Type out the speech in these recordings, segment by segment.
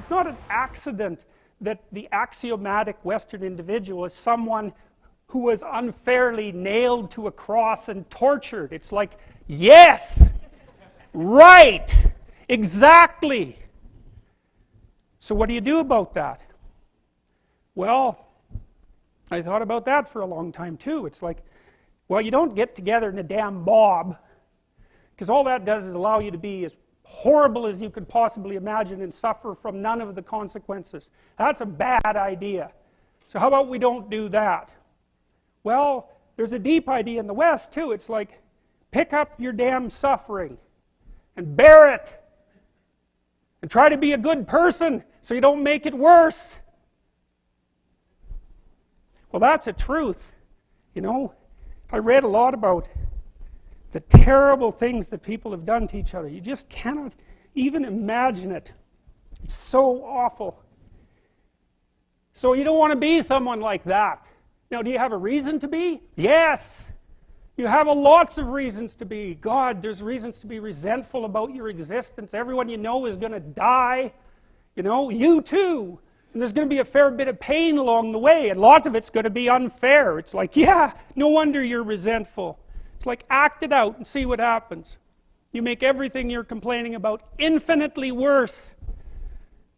It's not an accident that the axiomatic Western individual is someone who was unfairly nailed to a cross and tortured. It's like, yes, right, exactly. So what do you do about that? Well, I thought about that for a long time too. It's like, well, you don't get together in a damn mob, because all that does is allow you to be as horrible as you could possibly imagine and suffer from none of the consequences. That's a bad idea. So how about we don't do that? Well, there's a deep idea in the West too. It's like, pick up your damn suffering and bear it and try to be a good person so you don't make it worse. Well, that's a truth. You know, I read a lot about the terrible things that people have done to each other. You just cannot even imagine it. It's so awful. So you don't want to be someone like that. Now, do you have a reason to be? Yes. You have lots of reasons to be. God, there's reasons to be resentful about your existence. Everyone you know is going to die. You know, you too. And there's going to be a fair bit of pain along the way, and lots of it's going to be unfair. It's like, yeah, no wonder you're resentful. It's like, act it out and see what happens. You make everything you're complaining about infinitely worse.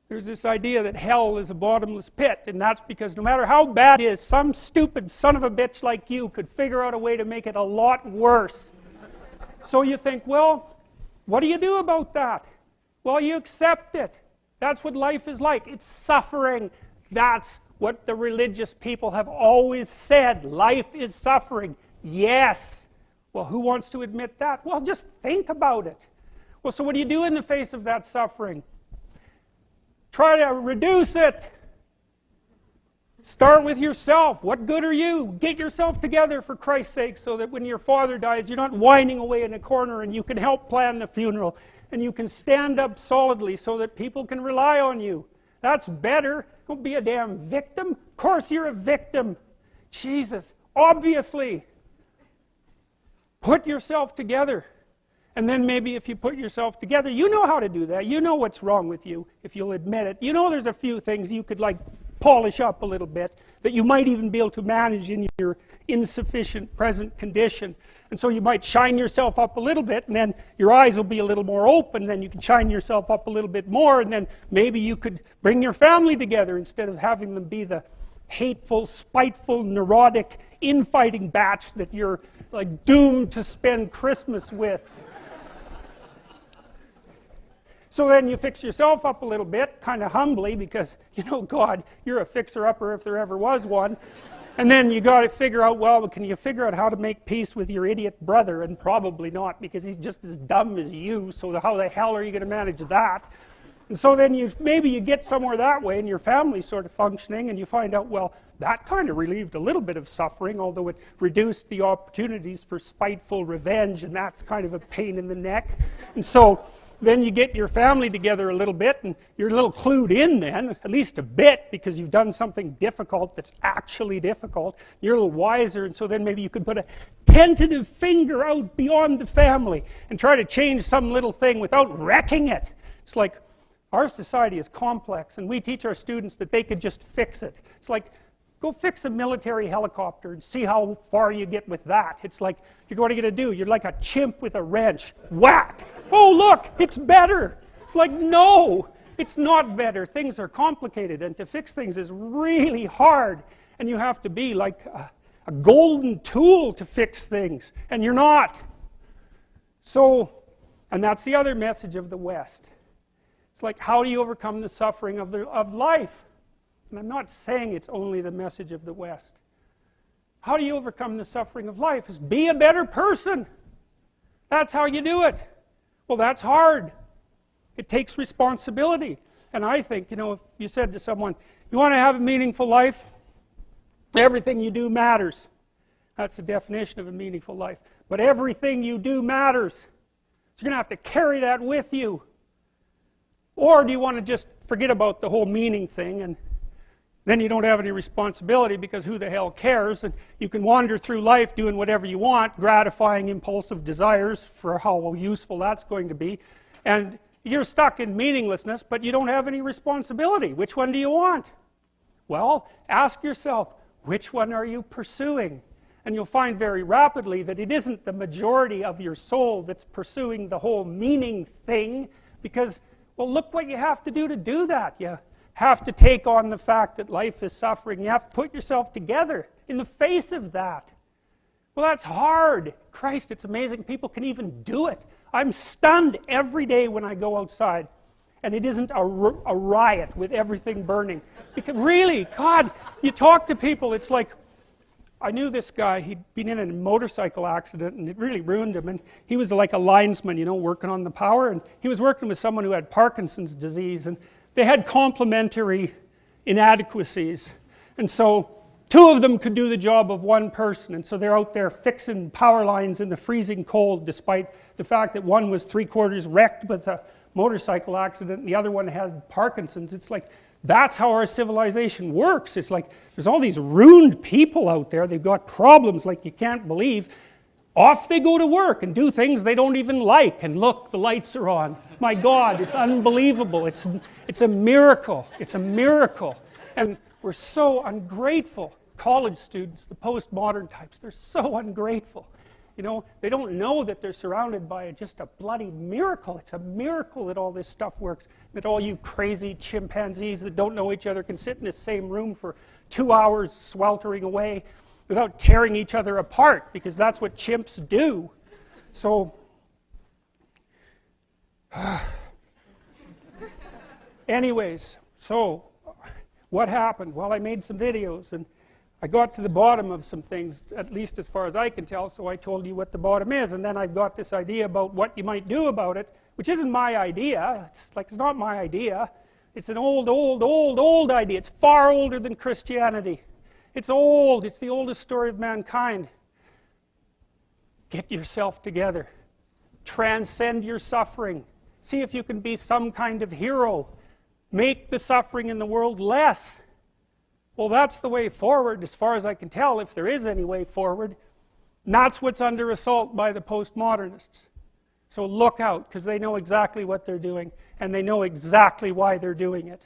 There's this idea that hell is a bottomless pit, and that's because no matter how bad it is, some stupid son of a bitch like you could figure out a way to make it a lot worse. So you think, well, what do you do about that? Well, you accept it. That's what life is like. It's suffering. That's what the religious people have always said. Life is suffering. Yes. Well, who wants to admit that? Well, just think about it. Well, so what do you do in the face of that suffering? Try to reduce it. Start with yourself. What good are you? Get yourself together for Christ's sake, so that when your father dies, you're not whining away in a corner, and you can help plan the funeral, and you can stand up solidly so that people can rely on you. That's better. Don't be a damn victim. Of course you're a victim. Jesus, obviously. Put yourself together. And then maybe if you put yourself together, you know how to do that. You know what's wrong with you, if you'll admit it. You know there's a few things you could like polish up a little bit, that you might even be able to manage in your insufficient present condition. And so you might shine yourself up a little bit, and then your eyes will be a little more open, then you can shine yourself up a little bit more, and then maybe you could bring your family together instead of having them be the hateful, spiteful, neurotic, infighting batch that you're like doomed to spend Christmas with. So then you fix yourself up a little bit, kind of humbly, because, you know, God, you're a fixer-upper if there ever was one. And then you got to figure out, well, can you figure out how to make peace with your idiot brother? And probably not, because he's just as dumb as you, so how the hell are you going to manage that? And so then maybe you get somewhere that way, and your family's sort of functioning, and you find out, well, that kind of relieved a little bit of suffering, although it reduced the opportunities for spiteful revenge, and that's kind of a pain in the neck. And so then you get your family together a little bit, and you're a little clued in then, at least a bit, because you've done something difficult that's actually difficult. You're a little wiser, and so then maybe you could put a tentative finger out beyond the family and try to change some little thing without wrecking it. It's like, our society is complex, and we teach our students that they could just fix it. It's like, go fix a military helicopter and see how far you get with that. It's like, what are you going to do? You're like a chimp with a wrench. Whack! Oh, look, it's better. It's like, no, it's not better. Things are complicated, and to fix things is really hard. And you have to be like a golden tool to fix things, and you're not. So, and that's the other message of the West. It's like, how do you overcome the suffering of life? And I'm not saying it's only the message of the West. How do you overcome the suffering of life? Is be a better person. That's how you do it. Well, that's hard. It takes responsibility. And I think, you know, if you said to someone, you want to have a meaningful life? Everything you do matters. That's the definition of a meaningful life. But everything you do matters. So you're going to have to carry that with you. Or do you want to just forget about the whole meaning thing, and then you don't have any responsibility, because who the hell cares? And you can wander through life doing whatever you want, gratifying impulsive desires for how useful that's going to be. And You're stuck in meaninglessness, but you don't have any responsibility. Which one do you want? Well, ask yourself, which one are you pursuing? And you'll find very rapidly that it isn't the majority of your soul that's pursuing the whole meaning thing, because, well, look what you have to do that. You have to take on the fact that life is suffering. You have to put yourself together in the face of that. Well, that's hard. Christ, it's amazing people can even do it. I'm stunned every day when I go outside and it isn't a riot with everything burning. Because really, God, you talk to people, it's like, I knew this guy, he'd been in a motorcycle accident and it really ruined him, and he was like a linesman, you know, working on the power, and he was working with someone who had Parkinson's disease, and they had complementary inadequacies, and so two of them could do the job of one person, and so they're out there fixing power lines in the freezing cold, despite the fact that one was 3/4 wrecked with a motorcycle accident and the other one had Parkinson's. It's like, that's how our civilization works. It's like, there's all these ruined people out there, they've got problems like you can't believe. Off they go to work and do things they don't even like, and look, the lights are on. My God, it's unbelievable. It's a miracle. It's a miracle. And we're so ungrateful. College students, the postmodern types, they're so ungrateful. You know, they don't know that they're surrounded by just a bloody miracle. It's a miracle that all this stuff works. That all you crazy chimpanzees that don't know each other can sit in the same room for 2 hours sweltering away without tearing each other apart, because that's what chimps do. So, anyways, so what happened? Well, I made some videos and I got to the bottom of some things, at least as far as I can tell, so I told you what the bottom is, and then I've got this idea about what you might do about it, which isn't my idea. It's not my idea. It's an old idea. It's far older than Christianity. It's old. It's the oldest story of mankind. Get yourself together. Transcend your suffering. See if you can be some kind of hero. Make the suffering in the world less. Well, that's the way forward, as far as I can tell, if there is any way forward. And that's what's under assault by the postmodernists. So look out, because they know exactly what they're doing, and they know exactly why they're doing it.